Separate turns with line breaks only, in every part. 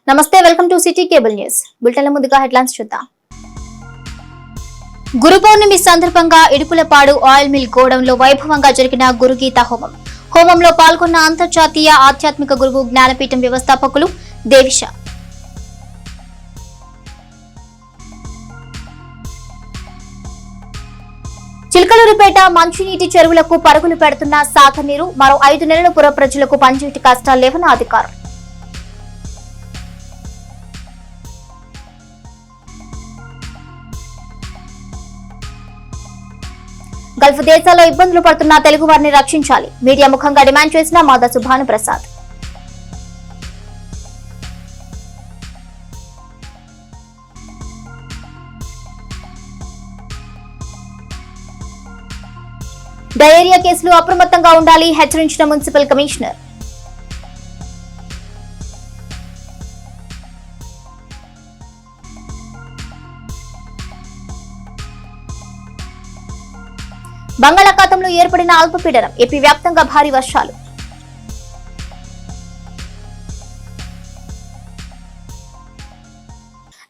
నమస్తే, welcome to city cable news. బులెటిన్ల ముందుగా హెడ్లైన్స్ చూద్దాం. గురు పౌర్ణమి సందర్భంగా ఇడుపులపాడు ఆయిల్ మిల్ గోడౌన్లో వైభవంగా జరిగిన గురుగీత హోమం. హోమంలో పాల్గొన్న అంతర్జాతీయ ఆధ్యాత్మిక గురువు జ్ఞానపీఠం వ్యవస్థాపకులు దేవిష. చిలకలూరుపేట మంచినీటి చెరువులకు పరుగులు పెడుతున్న సాగనీరు. మరో 5 నెలల పుర ప్రజలకు పంచేటి కష్టాలు లేవన్న అధికారులు. గల్ఫ్ దేశాల్లో ఇబ్బందులు పడుతున్న తెలుగు వారిని రక్షించాలి. మీడియా ముఖంగా డిమాండ్ చేసిన మాదాసు భానుప్రసాద్. డయేరియా కేసులు అప్రమత్తంగా ఉండాలి, హెచ్చరించిన మున్సిపల్ కమిషనర్. బంగాళాఖాతంలో ఏర్పడిన అల్పపీడనం. ఏపీ వ్యాప్తంగా భారీ వర్షాలు.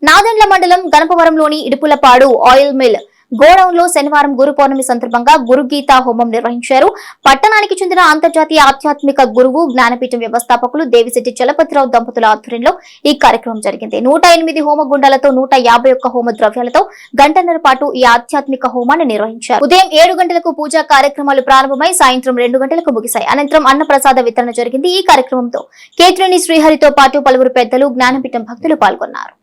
నాదెండ్ల మండలం గణపవరంలోని ఇడుపులపాడు ఆయిల్ మిల్ గోడౌన్ లో శనివారం గురు పౌర్ణమి సందర్భంగా గురుగీత హోమం నిర్వహించారు. పట్టణానికి చెందిన అంతర్జాతీయ ఆధ్యాత్మిక గురువు జ్ఞానపీఠం వ్యవస్థాపకులు దేవిశెట్టి చలపతిరావు దంపతుల ఆధ్వర్యంలో ఈ కార్యక్రమం జరిగింది. 108 హోమగుండాలతో 151 హోమ ద్రవ్యాలతో గంటన్నర పాటు ఈ ఆధ్యాత్మిక హోమాన్ని నిర్వహించారు. ఉదయం 7 గంటలకు పూజా కార్యక్రమాలు ప్రారంభమై సాయంత్రం 2 గంటలకు ముగిశాయి. అనంతరం అన్నప్రసాద వితరణ జరిగింది. ఈ కార్యక్రమంతో కేత్రేణి శ్రీహరితో పాటు పలువురు పెద్దలు జ్ఞానపీఠం భక్తులు పాల్గొన్నారు.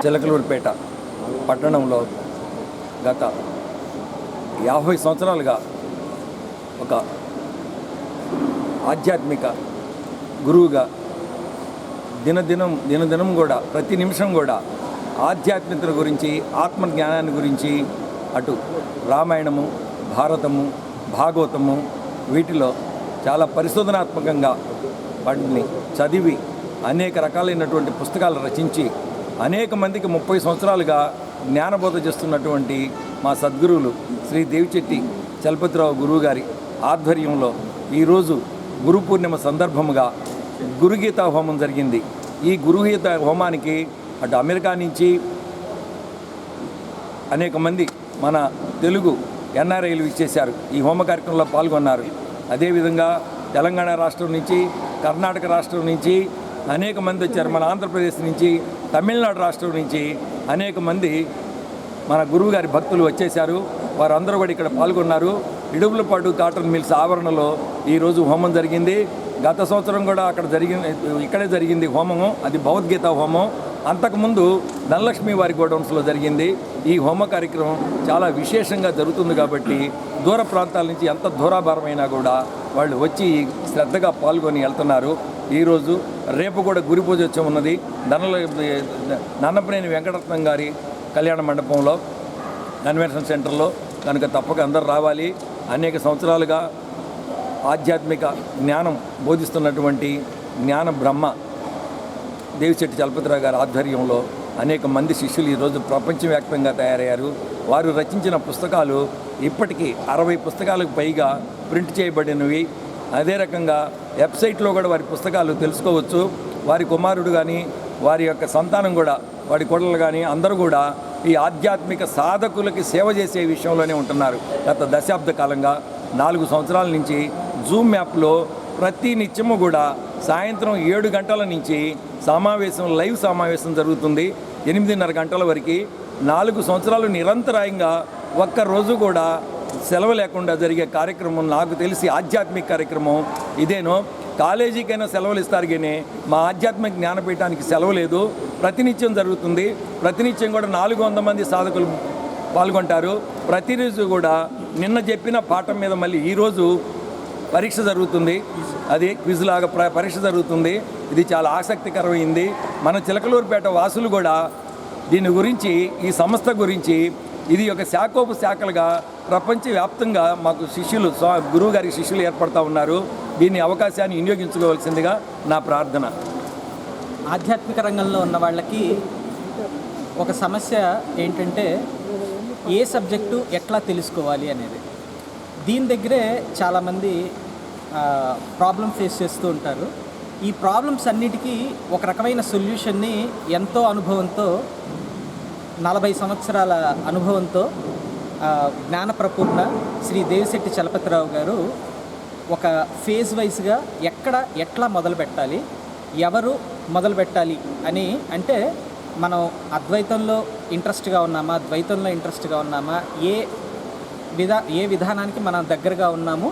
చిలకలూరుపేట పట్టణంలో గత 50 సంవత్సరాలుగా ఒక ఆధ్యాత్మిక గురువుగా దినదినం కూడా ప్రతి నిమిషం కూడా ఆధ్యాత్మికత గురించి, ఆత్మజ్ఞానాన్ని గురించి అటు రామాయణము, భారతము, భాగవతము వీటిలో చాలా పరిశోధనాత్మకంగా వాటిని చదివి అనేక రకాలైనటువంటి పుస్తకాలు రచించి అనేక మందికి 30 సంవత్సరాలుగా జ్ఞానబోధ చేస్తున్నటువంటి మా సద్గురువులు శ్రీ దేవిశెట్టి చలపతిరావు గురువు గారి ఆధ్వర్యంలో ఈరోజు గురు పూర్ణిమ సందర్భముగా గురుగీత హోమం జరిగింది. ఈ గురుగీత హోమానికి అటు అమెరికా నుంచి అనేక మంది మన తెలుగు ఎన్ఆర్ఐలు ఇచ్చేశారు. ఈ హోమ కార్యక్రమంలో పాల్గొన్నారు. అదేవిధంగా తెలంగాణ రాష్ట్రం నుంచి, కర్ణాటక రాష్ట్రం నుంచి అనేక మంది వచ్చారు. మన ఆంధ్రప్రదేశ్ నుంచి, తమిళనాడు రాష్ట్రం నుంచి అనేక మంది మన గురువుగారి భక్తులు వచ్చేశారు. వారందరూ కూడా ఇక్కడ పాల్గొన్నారు. ఇడుపులపాడు కాటన్ మిల్స్ ఆవరణలో ఈరోజు హోమం జరిగింది. గత సంవత్సరం కూడా ఇక్కడే జరిగింది హోమము. అది భగవద్గీత హోమం. అంతకుముందు ధనలక్ష్మి వారి గోడౌన్స్లో జరిగింది. ఈ హోమ కార్యక్రమం చాలా విశేషంగా జరుగుతుంది కాబట్టి దూర ప్రాంతాల నుంచి ఎంత దూరాభారమైనా కూడా వాళ్ళు వచ్చి శ్రద్ధగా పాల్గొని వెళ్తున్నారు. ఈరోజు రేపు కూడా గురి పూజ వచ్చి ఉన్నది. నన్నపనేని వెంకటరత్నం గారి కళ్యాణ మండపంలో, కన్వెన్షన్ సెంటర్లో. కనుక తప్పక అందరూ రావాలి. అనేక సంవత్సరాలుగా ఆధ్యాత్మిక జ్ఞానం బోధిస్తున్నటువంటి జ్ఞాన బ్రహ్మ దేవిశెట్టి చలపతిరావు గారి ఆధ్వర్యంలో అనేక మంది శిష్యులు ఈరోజు ప్రపంచవ్యాప్తంగా తయారయ్యారు. వారు రచించిన పుస్తకాలు ఇప్పటికీ 60 పుస్తకాలకు పైగా ప్రింట్ చేయబడినవి. అదే రకంగా వెబ్సైట్లో కూడా వారి పుస్తకాలు తెలుసుకోవచ్చు. వారి కుమారుడు కానీ, వారి యొక్క సంతానం కూడా, వాడి కొడలు కానీ అందరూ కూడా ఈ ఆధ్యాత్మిక సాధకులకి సేవ చేసే విషయంలోనే ఉంటున్నారు. గత దశాబ్ద కాలంగా 4 సంవత్సరాల నుంచి జూమ్ యాప్లో ప్రతి నిత్యము కూడా సాయంత్రం 7 గంటల నుంచి లైవ్ సమావేశం జరుగుతుంది 8:30 గంటల వరకు. 4 సంవత్సరాలు నిరంతరాయంగా ఒక్కరోజు కూడా సెలవు లేకుండా జరిగే కార్యక్రమం నాకు తెలిసి ఆధ్యాత్మిక కార్యక్రమం ఇదేనో. కాలేజీకైనా సెలవులు ఇస్తారు కానీ మా ఆధ్యాత్మిక జ్ఞానపీఠానికి సెలవు లేదు. ప్రతినిత్యం జరుగుతుంది. ప్రతినిత్యం కూడా 400 మంది సాధకులు పాల్గొంటారు. ప్రతిరోజు కూడా నిన్న చెప్పిన పాఠం మీద మళ్ళీ ఈరోజు పరీక్ష జరుగుతుంది. అది క్విజ్ లాగా పరీక్ష జరుగుతుంది. ఇది చాలా ఆసక్తికరమైంది. మన చిలకలూరుపేట వాసులు కూడా దీని గురించి, ఈ సంస్థ గురించి, ఇది ఒక శాఖలుగా ప్రపంచవ్యాప్తంగా మాకు శిష్యులు, గురువు గారి శిష్యులు ఏర్పడుతూ ఉన్నారు. దీన్ని అవకాశాన్ని వినియోగించుకోవాల్సిందిగా నా ప్రార్థన.
ఆధ్యాత్మిక రంగంలో ఉన్న వాళ్ళకి ఒక సమస్య ఏంటంటే ఏ సబ్జెక్టు ఎట్లా తెలుసుకోవాలి అనేది. దీని దగ్గరే చాలామంది ప్రాబ్లం ఫేస్ చేస్తూ ఉంటారు. ఈ ప్రాబ్లమ్స్ అన్నిటికీ ఒక రకమైన సొల్యూషన్ని ఎంతో అనుభవంతో, 40 సంవత్సరాల అనుభవంతో జ్ఞానప్రపూర్ణ శ్రీ దేవిశెట్టి చలపతిరావు గారు ఒక ఫేజ్ వైజ్గా ఎట్లా మొదలు పెట్టాలి, ఎవరు మొదలు పెట్టాలి అని, అంటే మనం అద్వైతంలో ఇంట్రెస్ట్గా ఉన్నామా, ద్వైతంలో ఇంట్రెస్ట్గా ఉన్నామా, ఏ విధానానికి మనం దగ్గరగా ఉన్నాము,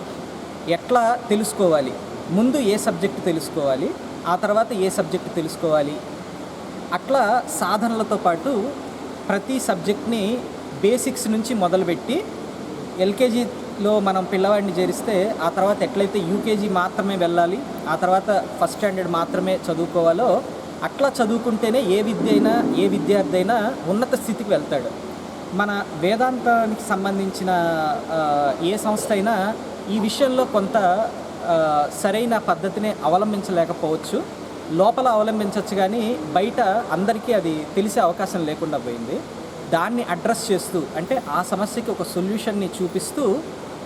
ఎట్లా తెలుసుకోవాలి, ముందు ఏ సబ్జెక్టు తెలుసుకోవాలి, ఆ తర్వాత ఏ సబ్జెక్టు తెలుసుకోవాలి, అట్లా సాధనలతో పాటు ప్రతి సబ్జెక్ట్ని బేసిక్స్ నుంచి మొదలుపెట్టి ఎల్కేజీలో మనం పిల్లవాడిని చేరిస్తే ఆ తర్వాత ఎట్లయితే యూకేజీ మాత్రమే వెళ్ళాలి, ఆ తర్వాత ఫస్ట్ స్టాండర్డ్ మాత్రమే చదువుకోవాలో అట్లా చదువుకుంటేనే ఏ విద్యార్థి అయినా ఉన్నత స్థితికి వెళ్తాడు. మన వేదాంతానికి సంబంధించిన ఏ సంస్థ అయినా ఈ విషయంలో కొంత సరైన పద్ధతిని అవలంబించలేకపోవచ్చు. లోపల అవలంబించవచ్చు కానీ బయట అందరికీ అది తెలిసే అవకాశం లేకుండా పోయింది. దాన్ని అడ్రస్ చేస్తూ, అంటే ఆ సమస్యకి ఒక సొల్యూషన్ని చూపిస్తూ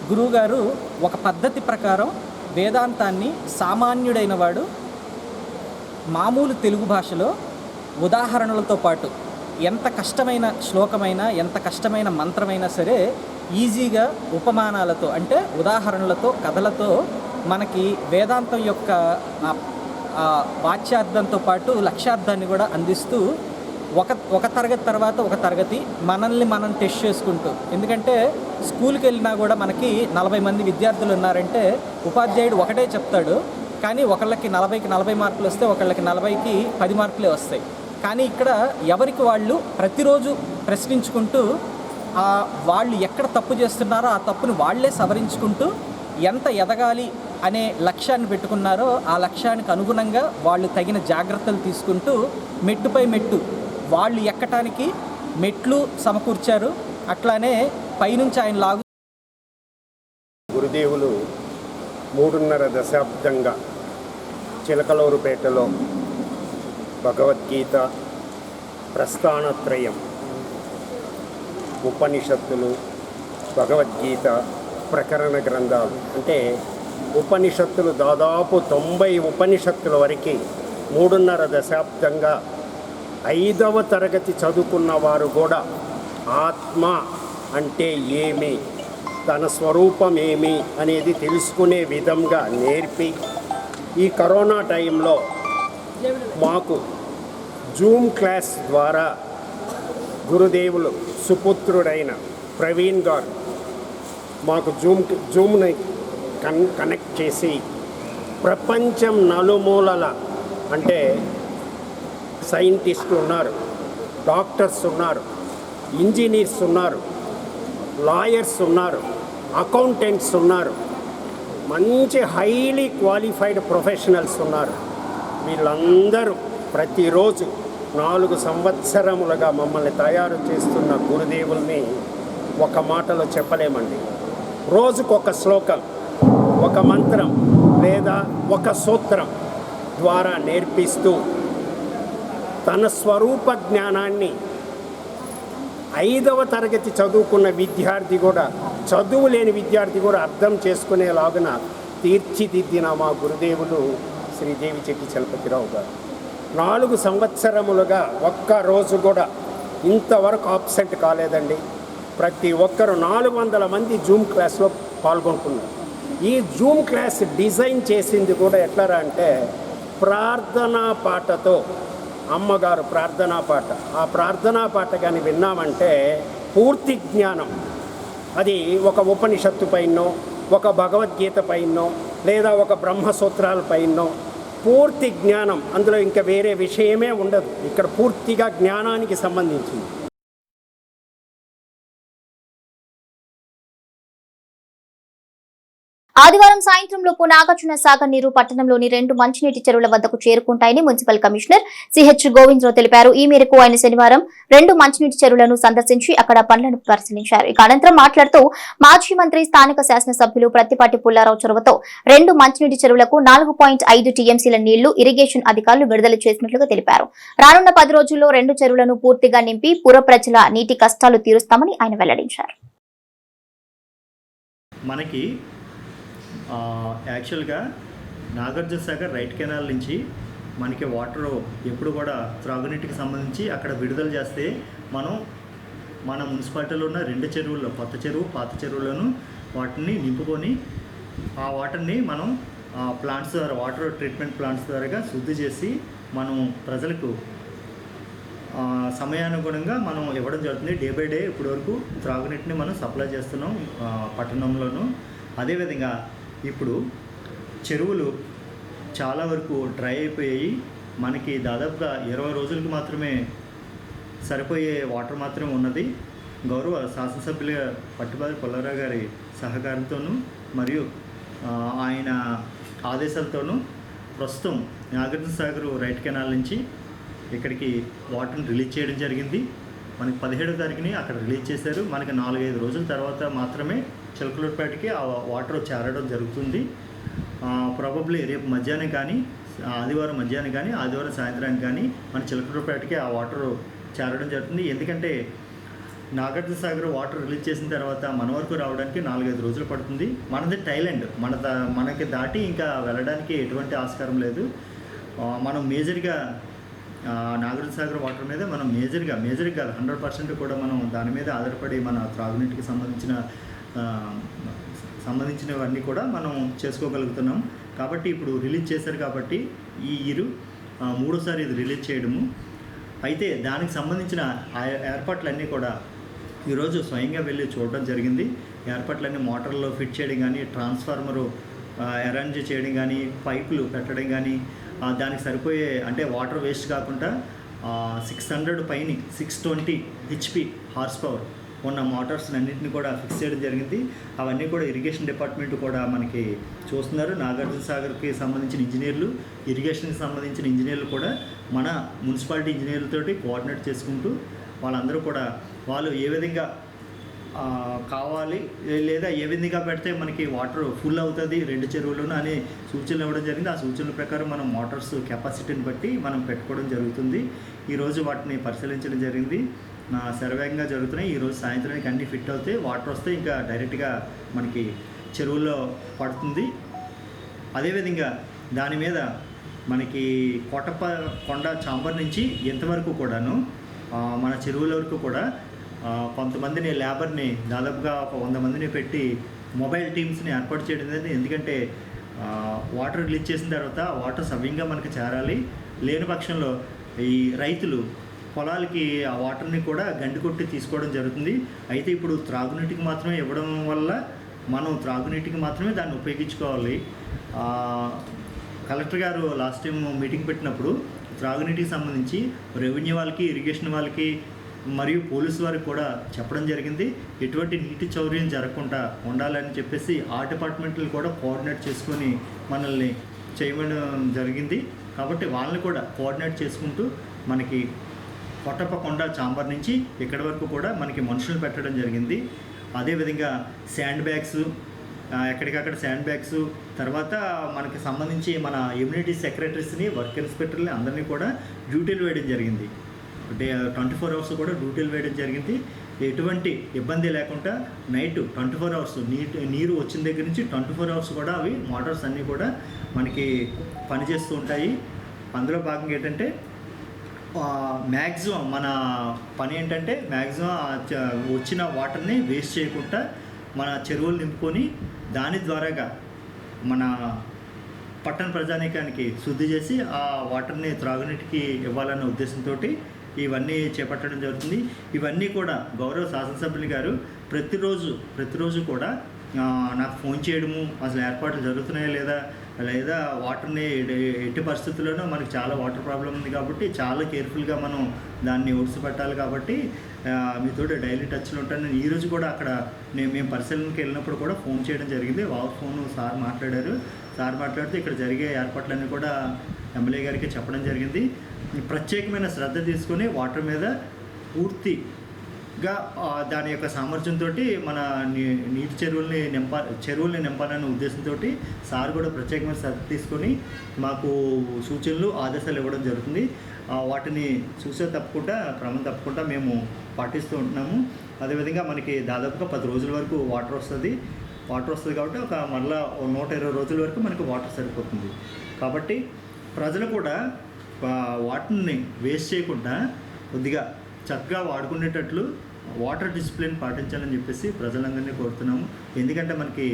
గురువుగారు ఒక పద్ధతి ప్రకారం వేదాంతాన్ని సామాన్యుడైన వాడు మామూలు తెలుగు భాషలో ఉదాహరణలతో పాటు ఎంత కష్టమైన శ్లోకమైనా, ఎంత కష్టమైన మంత్రమైనా సరే ఈజీగా ఉపమానాలతో, అంటే ఉదాహరణలతో, కథలతో మనకి వేదాంతం యొక్క వాచ్యార్థంతో పాటు లక్ష్యార్థాన్ని కూడా అందిస్తూ ఒక తరగతి తర్వాత ఒక తరగతి మనల్ని మనం టెస్ట్ చేసుకుంటూ, ఎందుకంటే స్కూల్కి వెళ్ళినా కూడా మనకి 40 మంది విద్యార్థులు ఉన్నారంటే ఉపాధ్యాయుడు ఒకటే చెప్తాడు, కానీ ఒకళ్ళకి 40కి 40 మార్కులు వస్తే ఒకళ్ళకి 40కి 10 మార్కులే వస్తాయి. కానీ ఇక్కడ ఎవరికి వాళ్ళు ప్రతిరోజు ప్రశ్నించుకుంటూ వాళ్ళు ఎక్కడ తప్పు చేస్తున్నారో ఆ తప్పును వాళ్ళే సవరించుకుంటూ ఎంత ఎదగాలి అనే లక్ష్యాన్ని పెట్టుకున్నారో ఆ లక్ష్యానికి అనుగుణంగా వాళ్ళు తగిన జాగ్రత్తలు తీసుకుంటూ మెట్టుపై మెట్టు వాళ్ళు ఎక్కటానికి మెట్లు సమకూర్చారు. అట్లానే పైనుంచి ఆయన లాగు.
గురుదేవులు 3.5 దశాబ్దంగా చిలకలూరుపేటలో భగవద్గీత, ప్రస్థానత్రయం, ఉపనిషత్తులు, భగవద్గీత, ప్రకరణ గ్రంథాలు, అంటే ఉపనిషత్తులు దాదాపు 90 ఉపనిషత్తుల వరకు 3.5 దశాబ్దంగా 5వ తరగతి చదువుకున్న వారు కూడా ఆత్మ అంటే ఏమి, తన స్వరూపం ఏమి అనేది తెలుసుకునే విధంగా నేర్పి, ఈ కరోనా టైంలో మాకు జూమ్ క్లాస్ ద్వారా గురుదేవులు సుపుత్రుడైన ప్రవీణ్ గారు మాకు జూమ్ని కనెక్ట్ చేసి ప్రపంచం నలుమూలల, అంటే సైంటిస్టులు ఉన్నారు, డాక్టర్స్ ఉన్నారు, ఇంజనీర్స్ ఉన్నారు, లాయర్స్ ఉన్నారు, అకౌంటెంట్స్ ఉన్నారు, మంచి హైలీ క్వాలిఫైడ్ ప్రొఫెషనల్స్ ఉన్నారు. వీళ్ళందరూ ప్రతిరోజు 4 సంవత్సరములుగా మమ్మల్ని తయారు చేస్తున్న గురుదేవుల్ని ఒక మాటలో చెప్పలేమండి. రోజుకొక శ్లోకం, ఒక మంత్రం లేదా ఒక సూత్రం ద్వారా నేర్పిస్తూ తన స్వరూప జ్ఞానాన్ని 5వ తరగతి చదువుకున్న విద్యార్థి కూడా, చదువు లేని విద్యార్థి కూడా అర్థం చేసుకునేలాగున తీర్చిదిద్దిన మా గురుదేవులు శ్రీ దేవిశెట్టి చలపతిరావు గారు. 4 సంవత్సరములుగా ఒక్కరోజు కూడా ఇంతవరకు ఆబ్సెంట్ కాలేదండి. ప్రతి ఒక్కరు 400 మంది జూమ్ క్లాస్లో పాల్గొంటున్నారు. ఈ జూమ్ క్లాస్ డిజైన్ చేసింది కూడా ఎట్లా అంటే ప్రార్థనా పాటతో, అమ్మగారు ప్రార్థనా పాట, ఆ ప్రార్థనా పాట కానీ విన్నామంటే పూర్తి జ్ఞానం, అది ఒక ఉపనిషత్తు పైనో, ఒక భగవద్గీత పైనో, లేదా ఒక బ్రహ్మసూత్రాల పైనో పూర్తి జ్ఞానం, అందులో ఇంకా వేరే విషయమే ఉండదు. ఇక్కడ పూర్తిగా జ్ఞానానికి సంబంధించింది.
ఆదివారం సాయంత్రంలోపు నాగార్జున సాగర్ నీరు పట్టణంలోని 2 మంచినీటి చెరువుల వద్దకు చేరుకుంటాయని మున్సిపల్ కమిషనర్ సిహెచ్ గోవిందరావు తెలిపారు. ఈ మేరకు ఆయన శనివారం 2 మంచినీటి చెరువులను సందర్శించి అక్కడ పనులను పరిశీలించారు. ఇక అనంతరం మాట్లాడుతూ మాజీ మంత్రి, స్థానిక శాసనసభ్యులు ప్రత్తిపాటి పుల్లారావు చొరవతో 2 మంచినీటి చెరువులకు 4.5 టీఎంసీల నీళ్లు ఇరిగేషన్ అధికారులు విడుదల చేసినట్లుగా తెలిపారు. రానున్న 10 రోజుల్లో 2 చెరువులను పూర్తిగా నింపి పుర ప్రజల నీటి కష్టాలు తీరుస్తామని ఆయన వెల్లడించారు.
మనకి యాక్చువల్గా నాగార్జున సాగర్ రైట్ కెనాల్ నుంచి మనకి వాటర్ ఎప్పుడు కూడా త్రాగునీటికి సంబంధించి అక్కడ విడుదల చేస్తే మన మున్సిపాలిటీలో ఉన్న 2 చెరువుల్లో, కొత్త చెరువు, పాత చెరువులను వాటిని నింపుకొని ఆ వాటర్ని మనం ప్లాంట్స్ ద్వారా, వాటర్ ట్రీట్మెంట్ ప్లాంట్స్ ద్వారా శుద్ధి చేసి మనం ప్రజలకు సమయానుగుణంగా మనం ఇవ్వడం జరుగుతుంది. డే బై డే ఇప్పటి వరకు త్రాగునీటిని మనం సప్లై చేస్తున్నాం పట్టణంలోనూ. అదేవిధంగా ఇప్పుడు చెరువులు చాలా వరకు డ్రై అయిపోయాయి. మనకి దాదాపుగా 20 రోజులకి మాత్రమే సరిపోయే వాటర్ మాత్రమే ఉన్నది. గౌరవ శాసనసభ్యులుగా పట్టిపాటి పుల్లారావు గారి సహకారంతోనూ మరియు ఆయన ఆదేశాలతోనూ ప్రస్తుతం నాగార్జున సాగర్ రైట్ కెనాల్ నుంచి ఇక్కడికి వాటర్ని రిలీజ్ చేయడం జరిగింది. మనకి 17వ తారీఖుని అక్కడ రిలీజ్ చేశారు. మనకి 4-5 రోజుల తర్వాత మాత్రమే చిలకలూరుపేటకి ఆ వాటర్ చేరడం జరుగుతుంది. ప్రాబబ్లీ రేపు మధ్యాహ్నం కానీ, ఆదివారం మధ్యాహ్నం కానీ, ఆదివారం సాయంత్రానికి కానీ మన చిలకలూరుపేటకి ఆ వాటర్ చేరడం జరుగుతుంది. ఎందుకంటే నాగార్జున సాగర్ వాటర్ రిలీజ్ చేసిన తర్వాత మన వరకు రావడానికి 4-5 రోజులు పడుతుంది. మనది థాయిలాండ్, మనకి దాటి ఇంకా వెళ్ళడానికి ఎటువంటి ఆస్కారం లేదు. మనం మేజర్గా నాగార్జున సాగర్ వాటర్ మీద మనం మేజర్గా 100% కూడా మనం దాని మీద ఆధారపడి మన త్రాగునీటికి సంబంధించినవన్నీ కూడా మనం చేసుకోగలుగుతున్నాం. కాబట్టి ఇప్పుడు రిలీజ్ చేశారు కాబట్టి ఈ ఇయర్ 3వ ఇది రిలీజ్ చేయడము. అయితే దానికి సంబంధించిన ఏర్పాట్లన్నీ కూడా ఈరోజు స్వయంగా వెళ్ళి చూడడం జరిగింది. ఏర్పాట్లన్నీ మోటార్లో ఫిట్ చేయడం కానీ, ట్రాన్స్ఫార్మరు అరేంజ్ చేయడం కానీ, పైపులు పెట్టడం కానీ, దానికి సరిపోయే అంటే వాటర్ వేస్ట్ కాకుండా 600 పైన 620 HP హార్స్ పవర్ ఉన్న మోటార్స్ అన్నింటినీ కూడా ఫిక్స్ చేయడం జరిగింది. అవన్నీ కూడా ఇరిగేషన్ డిపార్ట్మెంట్ కూడా మనకి చూస్తున్నారు. నాగార్జున సాగర్కి సంబంధించిన ఇంజనీర్లు, ఇరిగేషన్కి సంబంధించిన ఇంజనీర్లు కూడా మన మున్సిపాలిటీ ఇంజనీర్లతోటి కోఆర్డినేట్ చేసుకుంటూ వాళ్ళందరూ కూడా వాళ్ళు ఏ విధంగా కావాలి లేదా ఏ విధంగా పెడితే మనకి వాటర్ ఫుల్ అవుతుంది 2 చెరువులను అనే సూచనలు ఇవ్వడం జరిగింది. ఆ సూచనల ప్రకారం మనం మోటార్స్ కెపాసిటీని బట్టి మనం పెట్టుకోవడం జరుగుతుంది. ఈరోజు వాటిని పరిశీలించడం జరిగింది. శరవేగంగా జరుగుతున్నాయి. ఈరోజు సాయంత్రానికి అన్నీ ఫిట్ అవుతాయి. వాటర్ వస్తే ఇంకా డైరెక్ట్గా మనకి చెరువుల్లో పడుతుంది. అదేవిధంగా దాని మీద మనకి కొండ చాంబర్ నుంచి ఎంతవరకు కూడాను మన చెరువుల వరకు కూడా కొంతమందిని లేబర్ని దాదాపుగా ఒక 100 మందిని పెట్టి మొబైల్ టీమ్స్ని ఏర్పాటు చేయడం జరిగింది. ఎందుకంటే వాటర్ రిలీజ్ చేసిన తర్వాత వాటర్ సవ్యంగా మనకి చేరాలి. లేని పక్షంలో ఈ రైతులు పొలాలకి ఆ వాటర్ని కూడా గండి కొట్టి తీసుకోవడం జరుగుతుంది. అయితే ఇప్పుడు త్రాగునీటికి మాత్రమే ఇవ్వడం వల్ల మనం త్రాగునీటికి మాత్రమే దాన్ని ఉపయోగించుకోవాలి. కలెక్టర్ గారు లాస్ట్ టైం మీటింగ్ పెట్టినప్పుడు త్రాగునీటికి సంబంధించి రెవెన్యూ వాళ్ళకి, ఇరిగేషన్ వాళ్ళకి మరియు పోలీసు వారికి కూడా చెప్పడం జరిగింది. ఎటువంటి నీటి చౌర్యం జరగకుండా ఉండాలని చెప్పేసి ఆ డిపార్ట్మెంట్లు కూడా కోఆర్డినేట్ చేసుకొని మనల్ని చేయడం జరిగింది. కాబట్టి వాళ్ళని కూడా కోఆర్డినేట్ చేసుకుంటూ మనకి కొండ చాంబర్ నుంచి ఇక్కడి వరకు కూడా మనకి మనుషులు పెట్టడం జరిగింది. అదేవిధంగా శాండ్ బ్యాగ్స్, ఎక్కడికక్కడ శాండ్ బ్యాగ్స్, తర్వాత మనకి సంబంధించి మన ఇమ్యూనిటీ సెక్రటరీస్ని, వర్క్ ఇన్స్పెక్టర్ని అందరినీ కూడా డ్యూటీలు వేయడం జరిగింది. 24 అవర్స్ కూడా డ్యూటీలు వేయడం జరిగింది. ఎటువంటి ఇబ్బంది లేకుండా నైట్ 24 అవర్స్ నీరు వచ్చిన దగ్గర నుంచి 24 అవర్స్ కూడా అవి మోటార్స్ అన్నీ కూడా మనకి పనిచేస్తూ ఉంటాయి. అందులో భాగంగా ఏంటంటే మ్యాక్సిమం మన పని ఏంటంటే మ్యాక్సిమం వచ్చిన వాటర్ని వేస్ట్ చేయకుండా మన చెరువులు నింపుకొని దాని ద్వారాగా మన పట్టణ ప్రజానీకానికి శుద్ధి చేసి ఆ వాటర్ని త్రాగునీటికి ఇవ్వాలన్న ఉద్దేశంతో ఇవన్నీ చేపట్టడం జరుగుతుంది. ఇవన్నీ కూడా గౌరవ శాసనసభ్యులు గారు ప్రతిరోజు కూడా నాకు ఫోన్ చేయడము, అసలు ఏర్పాట్లు జరుగుతున్నాయా లేదా వాటర్ని ఎట్టి పరిస్థితుల్లోనూ మనకి చాలా వాటర్ ప్రాబ్లం ఉంది కాబట్టి చాలా కేర్ఫుల్గా మనం దాన్ని ఒడిసిపెట్టాలి కాబట్టి మీతో డైలీ టచ్లో ఉంటాను. ఈరోజు కూడా అక్కడ మేము పరిశీలనకి వెళ్ళినప్పుడు కూడా ఫోన్ చేయడం జరిగింది. ఫోన్ సార్ మాట్లాడితే ఇక్కడ జరిగే ఏర్పాట్లన్నీ కూడా ఎమ్మెల్యే గారికి చెప్పడం జరిగింది. ప్రత్యేకమైన శ్రద్ధ తీసుకొని వాటర్ మీద పూర్తిగా దాని యొక్క సామర్థ్యంతో మన నీటి చెరువుల్ని నింపాలనే ఉద్దేశంతో సార్ కూడా ప్రత్యేకమైన శ్రద్ధ తీసుకొని మాకు సూచనలు ఆదేశాలు ఇవ్వడం జరుగుతుంది. వాటిని క్రమం తప్పకుండా మేము పాటిస్తూ ఉంటున్నాము. అదేవిధంగా మనకి దాదాపుగా 10 రోజుల వరకు వాటర్ వస్తుంది కాబట్టి మళ్ళీ 120 రోజుల వరకు మనకి వాటర్ సరిపోతుంది. కాబట్టి ప్రజలు కూడా వాటర్ని వేస్ట్ చేయకుండా కొద్దిగా చక్కగా వాడుకునేటట్లు వాటర్ డిసిప్లిన్ పాటించాలని చెప్పేసి ప్రజలందరినీ కోరుతున్నాము. ఎందుకంటే మనకి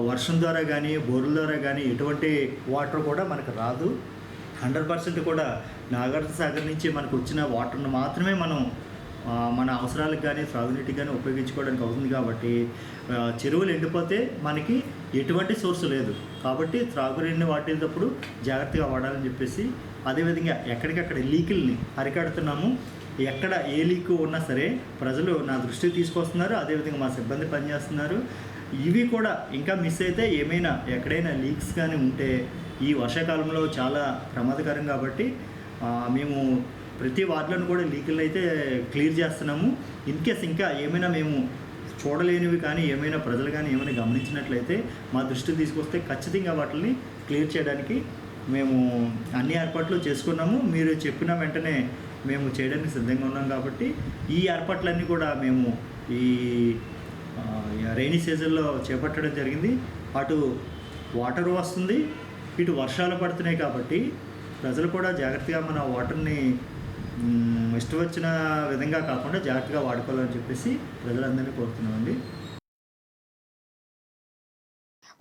వర్షం ద్వారా కానీ బోర్ల ద్వారా కానీ ఎటువంటి వాటర్ కూడా మనకు రాదు. 100% కూడా నాగార్జున సాగర్ నుంచి మనకు వచ్చిన వాటర్ను మాత్రమే మనం మన అవసరాలకు కానీ త్రాగునీటికి కానీ ఉపయోగించుకోవడానికి అవుతుంది. కాబట్టి చెరువులు ఎండిపోతే మనకి ఎటువంటి సోర్స్ లేదు. కాబట్టి త్రాగునీటిని వాడేటప్పుడు జాగ్రత్తగా వాడాలని చెప్పేసి, అదేవిధంగా ఎక్కడికక్కడ లీకుల్ని అరికడుతున్నాము. ఎక్కడ ఏ లీక్ ఉన్నా సరే ప్రజలు నా దృష్టికి తీసుకొస్తున్నారు. అదేవిధంగా మా సిబ్బంది పనిచేస్తున్నారు. ఇవి కూడా ఇంకా మిస్ అయితే ఎక్కడైనా లీక్స్ కానీ ఉంటే ఈ వర్షాకాలంలో చాలా ప్రమాదకరం. కాబట్టి మేము ప్రతి వార్డులను కూడా లీకులను అయితే క్లియర్ చేస్తున్నాము. ఇన్కేస్ ఇంకా మేము చూడలేనివి కానీ ప్రజలు కానీ గమనించినట్లయితే మా దృష్టికి తీసుకొస్తే ఖచ్చితంగా వాటిని క్లియర్ చేయడానికి మేము అన్ని ఏర్పాట్లు చేసుకున్నాము. మీరు చెప్పిన వెంటనే మేము చేయడానికి సిద్ధంగా ఉన్నాం. కాబట్టి ఈ ఏర్పాట్లన్నీ కూడా మేము ఈ రైనీ సీజన్లో చేపట్టడం జరిగింది. అటు వాటర్ వస్తుంది, ఇటు వర్షాలు పడుతున్నాయి. కాబట్టి ప్రజలు కూడా జాగ్రత్తగా మన వాటర్ని ఇష్టం వచ్చిన విధంగా కాకుండా జాగ్రత్తగా వాడుకోవాలని చెప్పేసి ప్రజలందరినీ కోరుతున్నామండి.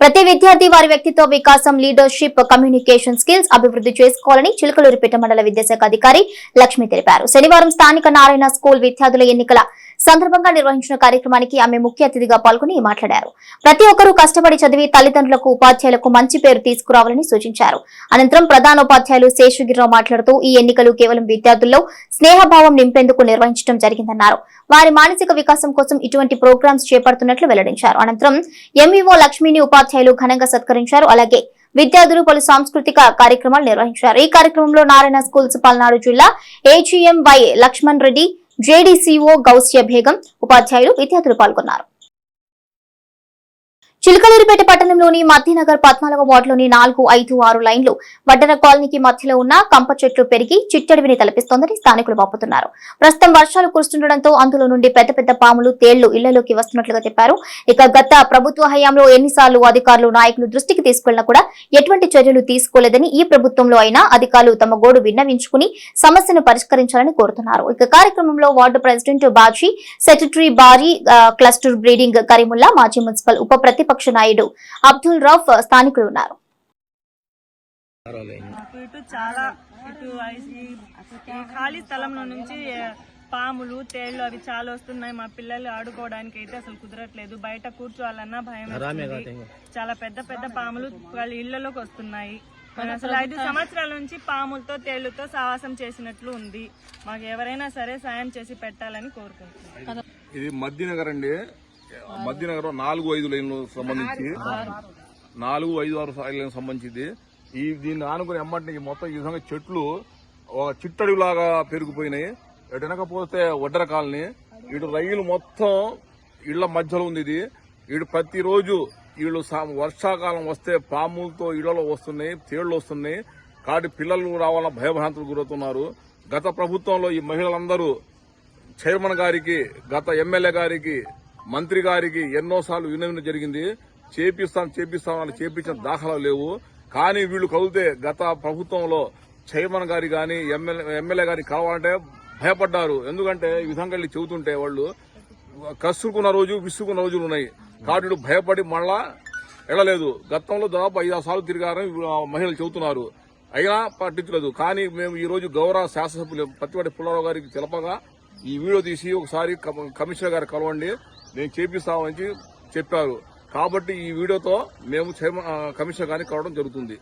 ప్రతి విద్యార్థి వారి వ్యక్తిత్వ వికాసం, లీడర్షిప్, కమ్యూనికేషన్ స్కిల్స్ అభివృద్ధి చేసుకోవాలని చిలకలూరిపేట మండల విద్యాశాఖ అధికారి లక్ష్మి తెలిపారు. శనివారం స్థానిక నారాయణ స్కూల్ విద్యార్థుల ఎన్నికల సందర్భంగా నిర్వహించిన కార్యక్రమానికి ఆమె ముఖ్య అతిథిగా పాల్గొని మాట్లాడారు. ప్రతి ఒక్కరూ కష్టపడి చదివి తల్లిదండ్రులకు, ఉపాధ్యాయులకు మంచి పేరు తీసుకురావాలని సూచించారు. అనంతరం ప్రధానోపాధ్యాయులు శేషగిరిరావు మాట్లాడుతూ ఈ ఎన్నికలు కేవలం విద్యార్థుల్లో స్నేహభావం నింపేందుకు నిర్వహించడం జరిగిందన్నారు. వారి మానసిక వికాసం కోసం ఇటువంటి ప్రోగ్రామ్స్ చేపడుతున్నట్లు వెల్లడించారు. అనంతరం ఎంఈఓ లక్ష్మిని ఉపాధ్యాయులు ఘనంగా సత్కరించారు. అలాగే విద్యార్థులు పలు సాంస్కృతిక కార్యక్రమాలు నిర్వహించారు. ఈ కార్యక్రమంలో నారాయణ స్కూల్స్ పల్నాడు జిల్లా ఏజీఎం వై లక్ష్మణ్ రెడ్డి, జేడీసీఓ గౌసియా బేగం, ఉపాధ్యాయులు, విద్యార్థులు పాల్గొన్నారు. చిలకలూరిపేట పట్టణంలోని మధ్యనగర్ 14వ వార్డులోని 4, 5, 6 లైన్లు వడ్డన కాలనీకి మధ్యలో ఉన్న కంప చెట్లు పెరిగి చిట్టడివిని తలపిస్తోందని స్థానికులు వాపోతున్నారు. ప్రస్తుతం వర్షాలు కురుస్తుండటంతో అందులో నుండి పెద్ద పెద్ద పాములు, తేళ్లు ఇళ్లలోకి వస్తున్నట్లుగా చెప్పారు. ఇక గత ప్రభుత్వ హయాంలో ఎన్నిసార్లు అధికారులు, నాయకులు దృష్టికి తీసుకెళ్లినా కూడా ఎటువంటి చర్యలు తీసుకోలేదని, ఈ ప్రభుత్వంలో అయినా అధికారులు తమ గోడు విన్నవించుకుని సమస్యను పరిష్కరించాలని కోరుతున్నారు. ఇక కార్యక్రమంలో వార్డు ప్రెసిడెంట్ బాజీ, సెక్రటరీ బారీ, క్లస్టర్ బ్రీడింగ్ కరీముల్లా, మాజీ మున్సిపల్ ఉప ప్రతిపక్ష నాయుడు అబ్దుల్ రౌఫ్ స్థానికులు ఉన్నారు.
ఖాళీ స్థలంలో నుంచి పాములు, తేళ్లు అవి చాలా వస్తున్నాయి. మా పిల్లలు ఆడుకోవడానికి అయితే అసలు కుదరట్లేదు. బయట కూర్చోవాలన్నా భయం. చాలా పెద్ద పెద్ద పాములు వాళ్ళ ఇళ్లలోకి వస్తున్నాయి. అసలు 5 సంవత్సరాల నుంచి పాములతో, తేళ్లతో సావాసం చేసినట్లు ఉంది. మాకు ఎవరైనా సరే సాయం చేసి పెట్టాలని కోరుకుంటున్నాం.
ఇది మధ్యనగర్ అండి. మధ్యనగర్ 4, 5 లైన్లకు సంబంధించి 4, 5, 6 లైన్లకు సంబంధించింది. దీన్ని ఆనుకుని ఎమ్మంటే మొత్తం ఈ విధంగా చెట్లు ఒక చిట్టడిలాగా పెరిగిపోయినాయి. ఎటు వెనకపోతే వడ్డర కాలనీ, ఇటు రైలు మొత్తం ఇళ్ల మధ్యలో ఉంది. ఇది ఇటు ప్రతిరోజు వీళ్ళు వర్షాకాలం వస్తే పాములతో ఇళ్లలో వస్తున్నాయి, తేళ్లు వస్తున్నాయి. కాబట్టి పిల్లలు రావాలన్న భయభ్రాంతులు గురవుతున్నారు. గత ప్రభుత్వంలో ఈ మహిళలందరూ చైర్మన్ గారికి, గత ఎమ్మెల్యే గారికి, మంత్రి గారికి ఎన్నోసార్లు వినవిన జరిగింది. చేపిస్తామని చేపించిన దాఖలాలు లేవు. కానీ వీళ్ళు కదిలితే గత ప్రభుత్వంలో చైర్మన్ గారి గాని ఎమ్మెల్యే గారికి కావాలంటే భయపడ్డారు. ఎందుకంటే ఈ విధంగా వెళ్ళి చెబుతుంటే వాళ్ళు కసురుకున్న రోజు, విసుకున్న రోజులు ఉన్నాయి. కాబట్టి భయపడి మళ్ళా వెళ్ళలేదు. గతంలో దాదాపు 5-6 సార్లు తిరిగారని మహిళలు చెబుతున్నారు. అయినా పట్టించలేదు. కానీ మేము ఈ రోజు గౌరవ శాసనసభ్యులు పత్తిపాటి పుల్లారావు గారికి తెలపగా ఈ వీడియో తీసి ఒకసారి కమిషనర్ గారు కలవండి, నేను చేపిస్తామని చెప్పారు. కాబట్టి ఈ వీడియోతో మేము కమిషనర్ గారిని కలవడం జరుగుతుంది.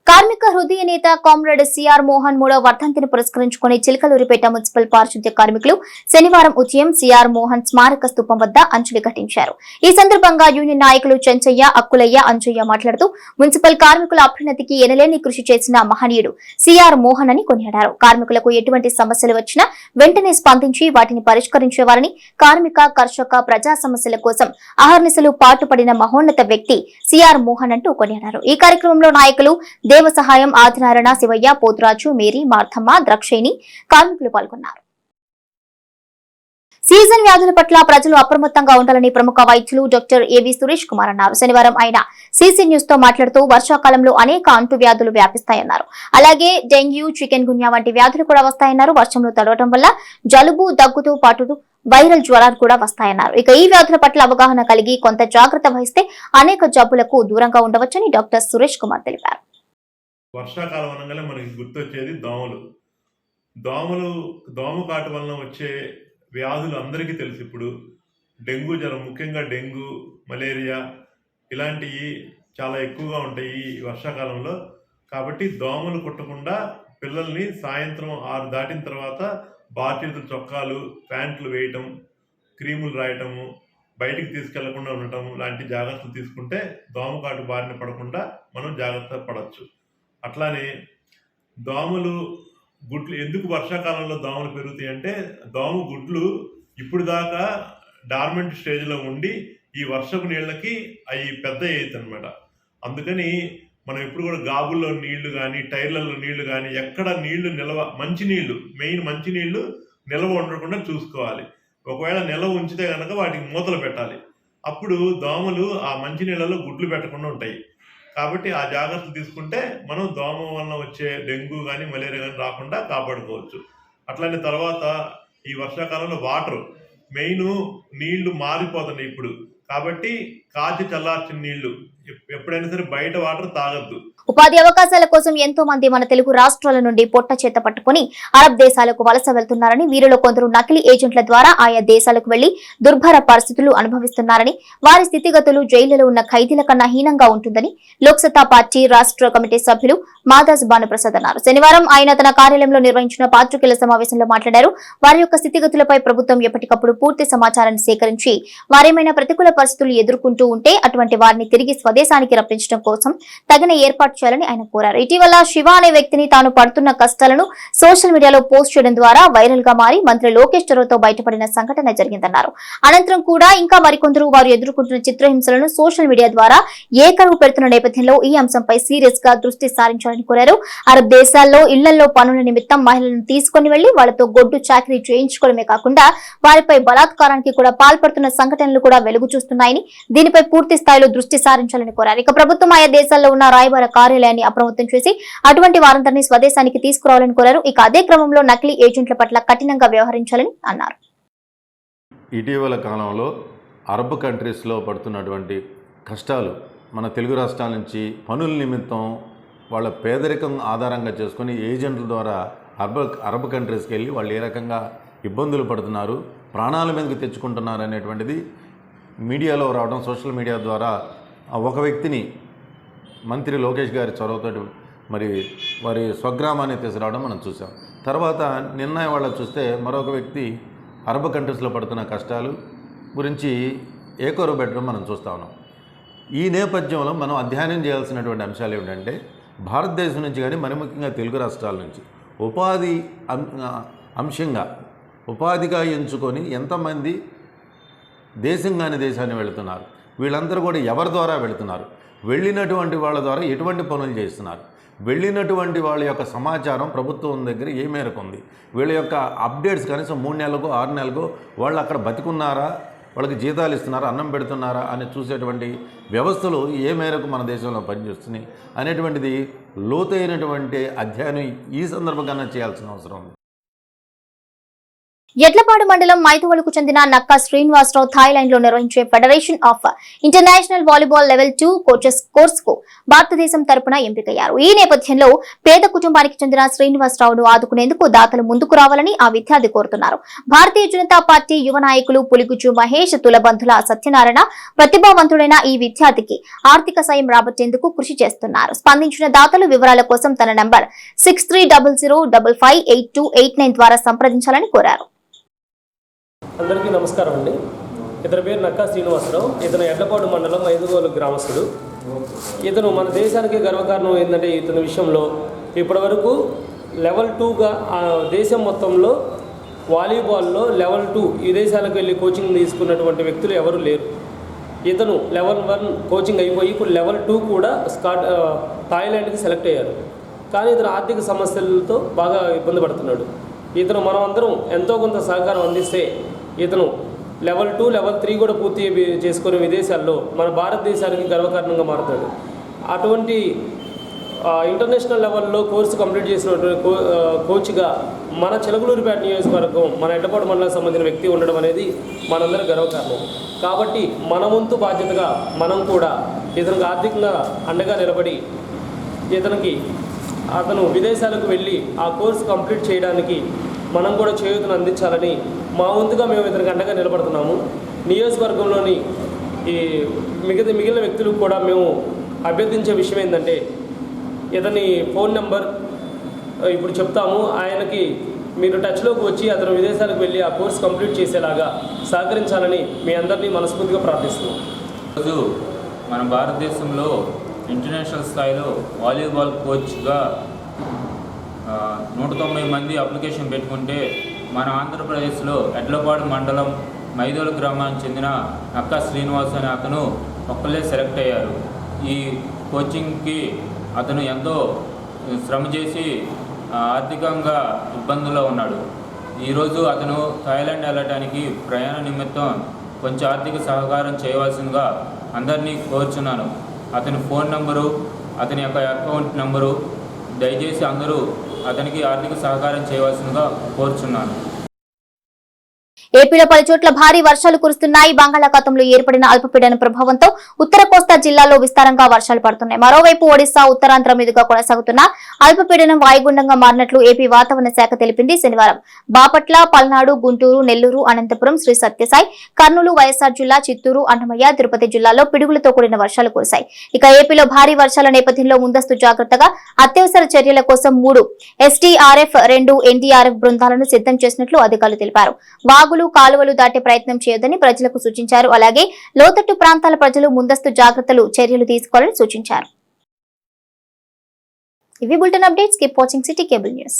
కార్మిక హృదయ నేత కామ్రేడ్ సిఆర్ మోహన్ 3వ వర్ధంతిని పురస్కరించుకుని చిలకలూరిపేట మున్సిపల్ పారిశుద్ధ్య కార్మికులు శనివారం ఉదయం సిఆర్ మోహన్ స్మారక స్తూపం వద్ద అంజలి ఘటించారు. ఈ సందర్భంగా యూనియన్ నాయకులు చెంచయ్య, అక్కులయ్య, అంజయ్య మాట్లాడుతూ మున్సిపల్ కార్మికుల అభ్యున్నతికి ఎనలేని కృషి చేసిన మహనీయుడు సిఆర్ మోహన్ అని కొనియాడారు. కార్మికులకు ఎటువంటి సమస్యలు వచ్చినా వెంటనే స్పందించి వాటిని పరిష్కరించేవారని, కార్మిక, కర్షక, ప్రజా సమస్యల కోసం అహర్నిశలు పాటుపడిన మహోన్నత వ్యక్తి సిఆర్ మోహన్ అంటూ కొనియాడారు. ఈ కార్యక్రమంలో నాయకులు దేవ సహాయం, ఆదినారాయణ, శివయ్య, పోతురాజు, మేరీ, మార్తమ్మ, ద్రక్షేణి కార్మికులు పాల్గొన్నారు. సీజన్ వ్యాధుల పట్ల ప్రజలు అప్రమత్తంగా ఉండాలని ప్రముఖ వైద్యులు డాక్టర్ ఏవి సురేష్ కుమార్ అన్నారు. శనివారం ఆయన సీసీ న్యూస్ తో మాట్లాడుతూ వర్షాకాలంలో అనేక అంటు వ్యాధులు వ్యాపిస్తాయన్నారు. అలాగే డెంగ్యూ, చికెన్ గున్యా వంటి వ్యాధులు కూడా వస్తాయన్నారు. వర్షంలో తడవడం వల్ల జలుబు, దగ్గుతో పాటు వైరల్ జ్వరాలు కూడా వస్తాయన్నారు. ఇక ఈ వ్యాధుల పట్ల అవగాహన కలిగి కొంత జాగ్రత్త వహిస్తే అనేక జబ్బులకు దూరంగా ఉండవచ్చని డాక్టర్ సురేష్ కుమార్ తెలిపారు.
వర్షాకాలం అనగానే మనకి గుర్తొచ్చేది దోమలు. దోమ కాటు వలన వచ్చే వ్యాధులు అందరికీ తెలుసు. ఇప్పుడు డెంగ్యూ జ్వరం, ముఖ్యంగా డెంగ్యూ, మలేరియా ఇలాంటివి చాలా ఎక్కువగా ఉంటాయి ఈ వర్షాకాలంలో. కాబట్టి దోమలు కుట్టకుండా పిల్లల్ని సాయంత్రం 6 దాటిన తర్వాత బాధ్యతలు చొక్కాలు, ప్యాంట్లు వేయటం, క్రీములు రాయటము, బయటికి తీసుకెళ్లకుండా ఉండటం లాంటి జాగ్రత్తలు తీసుకుంటే దోమకాటు బారిన పడకుండా మనం జాగ్రత్త పడవచ్చు. అట్లానే దోమలు గుడ్లు, ఎందుకు వర్షాకాలంలో దోమలు పెరుగుతాయి అంటే దోమ గుడ్లు ఇప్పుడు దాకా డార్మెంట్ స్టేజ్లో ఉండి ఈ వర్షపు నీళ్ళకి అవి పెద్ద అవుతాయి అనమాట. అందుకని మనం ఎప్పుడు కూడా గాబుల్లో నీళ్లు కానీ, టైర్లలో నీళ్లు కానీ, ఎక్కడ నీళ్లు మెయిన్ మంచి నీళ్లు నిల్వ ఉండకుండా చూసుకోవాలి. ఒకవేళ నిల్వ ఉంచితే కనుక వాటికి మూతలు పెట్టాలి. అప్పుడు దోమలు ఆ మంచి నీళ్ళలో గుడ్లు పెట్టకుండా ఉంటాయి. కాబట్టి ఆ జాగ్రత్తలు తీసుకుంటే మనం దోమ వలన వచ్చే డెంగ్యూ కానీ, మలేరియా కానీ రాకుండా కాపాడుకోవచ్చు. అట్లానే తర్వాత ఈ వర్షాకాలంలో వాటర్ మెయిన్ నీళ్లు మారిపోతున్నాయి ఇప్పుడు. కాబట్టి కాచి చల్లార్చిన నీళ్లు ఎప్పుడైనా సరే బయట వాటర్ తాగద్దు.
ఉపాధి అవకాశాల కోసం ఎంతో మంది మన తెలుగు రాష్ట్రాల నుండి పొట్ట చేత పట్టుకుని అరబ్ దేశాలకు వలస వెళ్తున్నారని, వీరిలో కొందరు నకిలీ ఏజెంట్ల ద్వారా ఆయా దేశాలకు వెళ్లి దుర్భర పరిస్థితులు అనుభవిస్తున్నారని, వారి స్థితిగతులు జైళ్లలో ఉన్న ఖైదీల కన్నా హీనంగా ఉంటుందని లోక్సత్తా పార్టీ రాష్ట్ర కమిటీ సభ్యులు మాదాస్ భానుప్రసాద్ అన్నారు. శనివారం ఆయన తన కార్యాలయంలో నిర్వహించిన పాత్రికేయుల సమావేశంలో మాట్లాడారు. వారి యొక్క స్థితిగతులపై ప్రభుత్వం ఎప్పటికప్పుడు పూర్తి సమాచారాన్ని సేకరించి వారేమైనా ప్రతికూల పరిస్థితులు ఎదుర్కొంటూ ఉంటే అటువంటి వారిని తిరిగి స్వదేశానికి రప్పించడం కోసం తగిన ఏర్పాటు చేయాలని ఆయన కోరారు. ఇటీవల శివ అనే వ్యక్తిని తాను పడుతున్న కష్టాలను సోషల్ మీడియాలో పోస్ట్ చేయడం ద్వారా వైరల్ గా మారి మంత్రి లోకేష్ చొరవతో బయటపడిన సంఘటన జరిగిందన్నారు. అనంతరం కూడా ఇంకా మరికొందరు వారు ఎదుర్కొంటున్న చిత్రహింసలను సోషల్ మీడియా ద్వారా ఏకరువు పెడుతున్న నేపథ్యంలో ఈ అంశంపై సీరియస్ గా దృష్టి సారించాలని కోరారు. అరబ్ దేశాల్లో ఇళ్లలో పనుల నిమిత్తం మహిళలను తీసుకుని వెళ్లి వాళ్లతో గొడ్డు చాకరీ చేయించుకోవడమే కాకుండా వారిపై బలాత్కారానికి కూడా పాల్పడుతున్న సంఘటనలు కూడా వెలుగు చూస్తున్నాయని, దీనిపై పూర్తి స్థాయిలో దృష్టి సారించాలని కోరారు. ఇక ప్రభుత్వం ఆయా దేశాల్లో ఉన్న రాయబార కార్యాలయాన్ని అప్రమత్తం చేసి అటువంటి వారందరినీ స్వదేశానికి తీసుకురావాలని కోరారు. ఇక అదే క్రమంలో నకిలీ ఏజెంట్ల పట్ల కఠినంగా వ్యవహరించాలని అన్నారు.
ఇటీవల కాలంలో అరబ్ కంట్రీస్లో పడుతున్నటువంటి కష్టాలు, మన తెలుగు రాష్ట్రాల నుంచి పనుల నిమిత్తం వాళ్ళ పేదరికం ఆధారంగా చేసుకుని ఏజెంట్ల ద్వారా అరబ్ కంట్రీస్కి వెళ్ళి వాళ్ళు ఏ రకంగా ఇబ్బందులు పడుతున్నారు, ప్రాణాల మీదకి తెచ్చుకుంటున్నారు అనేటువంటిది మీడియాలో రావడం, సోషల్ మీడియా ద్వారా ఒక వ్యక్తిని మంత్రి లోకేష్ గారి చొరవతో మరి వారి స్వగ్రామాన్ని తీసుకురావడం మనం చూసాం. తర్వాత నిన్న వాళ్ళ చూస్తే మరొక వ్యక్తి అరబ్ కంట్రీస్లో పడుతున్న కష్టాలు గురించి ఏకోరు పెట్టడం మనం చూస్తూ ఉన్నాం. ఈ నేపథ్యంలో మనం అధ్యయనం చేయాల్సినటువంటి అంశాలు ఏమిటంటే, భారతదేశం నుంచి కానీ మరి ముఖ్యంగా తెలుగు రాష్ట్రాల నుంచి ఉపాధి అంశంగా ఉపాధిగా ఎంచుకొని ఎంతమంది దేశం కాని దేశాన్ని వెళుతున్నారు, వీళ్ళందరూ కూడా ఎవరి ద్వారా వెళుతున్నారు, వెళ్ళినటువంటి వాళ్ళ ద్వారా ఎటువంటి పనులు చేస్తున్నారు, వెళ్ళినటువంటి వాళ్ళ యొక్క సమాచారం ప్రభుత్వం దగ్గర ఏ మేరకు ఉంది, వీళ్ళ యొక్క అప్డేట్స్ కనీసం 3 నెలలకో 6 నెలలకో వాళ్ళు అక్కడ బతికున్నారా, వాళ్ళకి జీతాలు ఇస్తున్నారా, అన్నం పెడుతున్నారా అని చూసేటువంటి వ్యవస్థలు ఏ మేరకు మన దేశంలో పనిచేస్తున్నాయి అనేటువంటిది లోతైనటువంటి అధ్యయనం ఈ సందర్భంగా చేయాల్సిన అవసరం ఉంది.
ఎడ్లపాడు మండలం మైదువలకు చెందిన నక్కా శ్రీనివాసరావు థాయిలాండ్ లో నిర్వహించే federation of international volleyball level 2 coaches course కు భారతదేశం తరపున ఎంపికయ్యారు. ఈ నేపథ్యంలో పేద కుటుంబానికి చెందిన శ్రీనివాసరావును ఆదుకునేందుకు దాతలు ముందుకు రావాలని ఆ విద్యార్థి కోరుతున్నారు. భారతీయ జనతా పార్టీ యువ నాయకులు పులిగుజ్జు మహేష్, తులబంధుల సత్యనారాయణ ప్రతిభావంతుడైన ఈ విద్యార్థికి ఆర్థిక సాయం రాబట్టేందుకు కృషి చేస్తున్నారు. స్పందించిన దాతలు వివరాల కోసం తన నంబర్ 6300558289 ద్వారా సంప్రదించాలని కోరారు.
అందరికీ నమస్కారం అండి. ఇతని పేరు నక్కా శ్రీనివాసరావు. ఇతను ఎడ్లపాడు మండలం ఐదుగోలు గ్రామస్తుడు. ఇతను మన దేశానికి గర్వకారణం ఏంటంటే ఇతని విషయంలో ఇప్పటివరకు లెవెల్ 2గా దేశం మొత్తంలో వాలీబాల్లో లెవెల్ 2 విదేశాలకు వెళ్ళి కోచింగ్ తీసుకున్నటువంటి వ్యక్తులు ఎవరు లేరు. ఇతను లెవెల్ 1 కోచింగ్ అయిపోయి ఇప్పుడు లెవెల్ 2 కూడా థాయిలాండ్కి సెలెక్ట్ అయ్యారు. కానీ ఇతను ఆర్థిక సమస్యలతో బాగా ఇబ్బంది పడుతున్నాడు. ఇతను మనం అందరం ఎంతో కొంత సహకారం అందిస్తే ఇతను లెవెల్ 2, లెవెల్ 3 కూడా పూర్తి చేసుకునే విదేశాల్లో మన భారతదేశానికి గర్వకారణంగా మారుతాడు. అటువంటి ఇంటర్నేషనల్ లెవెల్లో కోర్సు కంప్లీట్ చేసినటువంటి కోచ్గా మన చిలకలూరిపేట నియోజకవర్గం మన ఎడ్లపాడు మండలానికి సంబంధించిన వ్యక్తి ఉండడం అనేది మనందరం గర్వకారణం. కాబట్టి మన వంతు బాధ్యతగా మనం కూడా ఇతనికి ఆర్థికంగా అండగా నిలబడి అతను విదేశాలకు వెళ్ళి ఆ కోర్సు కంప్లీట్ చేయడానికి మనం కూడా చేయూతను అందించాలని మా వంతుగా మేము ఇతనికి అండగా నిలబడుతున్నాము. నియోజకవర్గంలోని ఈ మిగిలిన వ్యక్తులకు కూడా మేము అభ్యర్థించే విషయం ఏంటంటే ఇతని ఫోన్ నెంబర్ ఇప్పుడు చెప్తాము. ఆయనకి మీరు టచ్లోకి వచ్చి అతను విదేశాలకు వెళ్ళి ఆ కోర్సు కంప్లీట్ చేసేలాగా సహకరించాలని మీ అందరినీ మనస్ఫూర్తిగా ప్రార్థిస్తున్నాం.
ఈరోజు మన భారతదేశంలో ఇంటర్నేషనల్ స్థాయిలో వాలీబాల్ కోచ్గా 190 మంది అప్లికేషన్ పెట్టుకుంటే మన ఆంధ్రప్రదేశ్లో ఎడ్లపాడు మండలం మైదోలు గ్రామానికి చెందిన నక్కా శ్రీనివాస్ అనే అతను ఒక్కళ్ళే సెలెక్ట్ అయ్యారు. ఈ కోచింగ్కి అతను ఎంతో శ్రమ చేసి ఆర్థికంగా ఇబ్బందుల్లో ఉన్నాడు. ఈరోజు అతను థాయిలాండ్ వెళ్ళడానికి ప్రయాణ నిమిత్తం కొంచెం ఆర్థిక సహకారం చేయవలసిందిగా అందరినీ కోరుచున్నాను. అతని ఫోన్ నంబరు, అతని యొక్క అకౌంట్ నంబరు దయచేసి అందరూ అతనికి ఆర్థిక సహకారం చేయవలసిందిగా కోరుచున్నాను.
ఏపీలో పలు చోట్ల భారీ వర్షాలు కురుస్తున్నాయి. బంగాళాఖాతంలో ఏర్పడిన అల్పపీడన ప్రభావంతో ఉత్తర కోస్తా జిల్లాల్లో విస్తారంగా వర్షాలు పడుతున్నాయి. మరోవైపు ఒడిశా ఉత్తరాంధ్ర మీదుగా కొనసాగుతున్న అల్పపీడనం వాయుగుండంగా మారినట్లు ఏపీ వాతావరణ శాఖ తెలిపింది. శనివారం బాపట్ల, పల్నాడు, గుంటూరు, నెల్లూరు, అనంతపురం, శ్రీ సత్యసాయి, కర్నూలు, వైఎస్ఆర్ జిల్లా, చిత్తూరు, అన్నమయ్య, తిరుపతి జిల్లాల్లో పిడుగులతో కూడిన వర్షాలు కురిశాయి. ఇక ఏపీలో భారీ వర్షాల నేపథ్యంలో ముందస్తు జాగ్రత్తగా అత్యవసర చర్యల కోసం 3 SDRF, 2 NDRF బృందాలను సిద్ధం చేసినట్లు అధికారులు తెలిపారు. వాగులు, కాలువలు దాటే ప్రయత్నం చేయొద్దని ప్రజలకు సూచించారు. అలాగే లోతట్టు ప్రాంతాల ప్రజలు ముందస్తు చర్యలు తీసుకోవాలని సూచించారు. ఇవి bulletin updates. Keep watching city cable news.